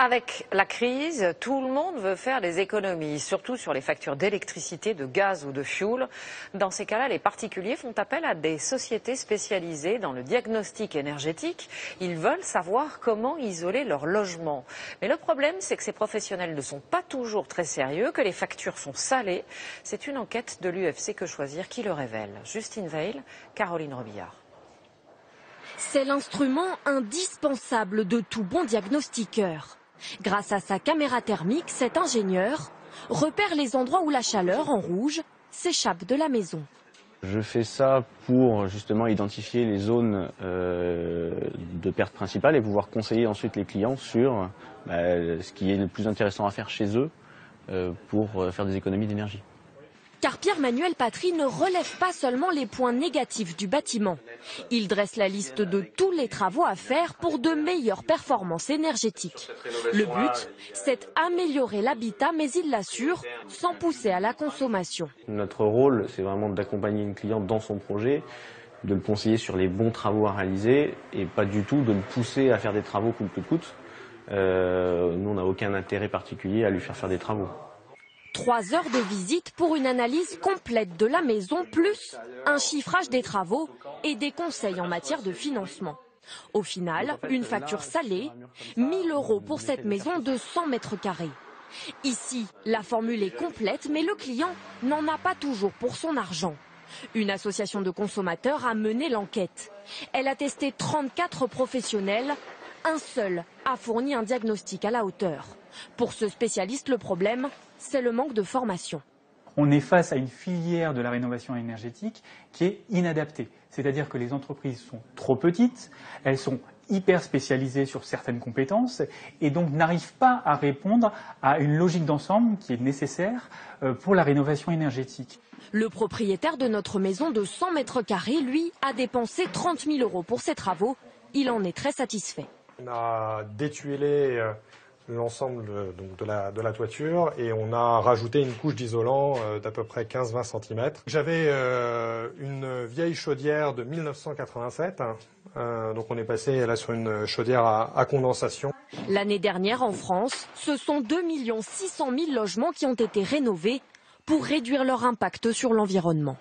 Avec la crise, tout le monde veut faire des économies, surtout sur les factures d'électricité, de gaz ou de fioul. Dans ces cas-là, les particuliers font appel à des sociétés spécialisées dans le diagnostic énergétique. Ils veulent savoir comment isoler leur logement. Mais le problème, c'est que ces professionnels ne sont pas toujours très sérieux, que les factures sont salées. C'est une enquête de l'UFC Que Choisir qui le révèle. Justine Veil, Caroline Robillard. C'est l'instrument indispensable de tout bon diagnostiqueur. Grâce à sa caméra thermique, cet ingénieur repère les endroits où la chaleur, en rouge, s'échappe de la maison. Je fais ça pour justement identifier les zones de perte principale et pouvoir conseiller ensuite les clients sur ce qui est le plus intéressant à faire chez eux pour faire des économies d'énergie. Car Pierre-Manuel Patry ne relève pas seulement les points négatifs du bâtiment. Il dresse la liste de tous les travaux à faire pour de meilleures performances énergétiques. Le but, c'est améliorer l'habitat, mais il l'assure, sans pousser à la consommation. Notre rôle, c'est vraiment d'accompagner une cliente dans son projet, de le conseiller sur les bons travaux à réaliser et pas du tout de le pousser à faire des travaux coûte que coûte. Nous, on n'a aucun intérêt particulier à lui faire des travaux. 3 heures de visite pour une analyse complète de la maison, plus un chiffrage des travaux et des conseils en matière de financement. Au final, une facture salée, 1 000 € pour cette maison de 100 mètres carrés. Ici, la formule est complète, mais le client n'en a pas toujours pour son argent. Une association de consommateurs a mené l'enquête. Elle a testé 34 professionnels. Un seul a fourni un diagnostic à la hauteur. Pour ce spécialiste, le problème, c'est le manque de formation. On est face à une filière de la rénovation énergétique qui est inadaptée. C'est-à-dire que les entreprises sont trop petites, elles sont hyper spécialisées sur certaines compétences et donc n'arrivent pas à répondre à une logique d'ensemble qui est nécessaire pour la rénovation énergétique. Le propriétaire de notre maison de 100 mètres carrés, lui, a dépensé 30 000 € pour ses travaux. Il en est très satisfait. On a détuilé l'ensemble de la toiture et on a rajouté une couche d'isolant d'à peu près 15-20 cm. J'avais une vieille chaudière de 1987, donc on est passé là sur une chaudière à condensation. L'année dernière en France, ce sont 2 600 000 logements qui ont été rénovés pour réduire leur impact sur l'environnement.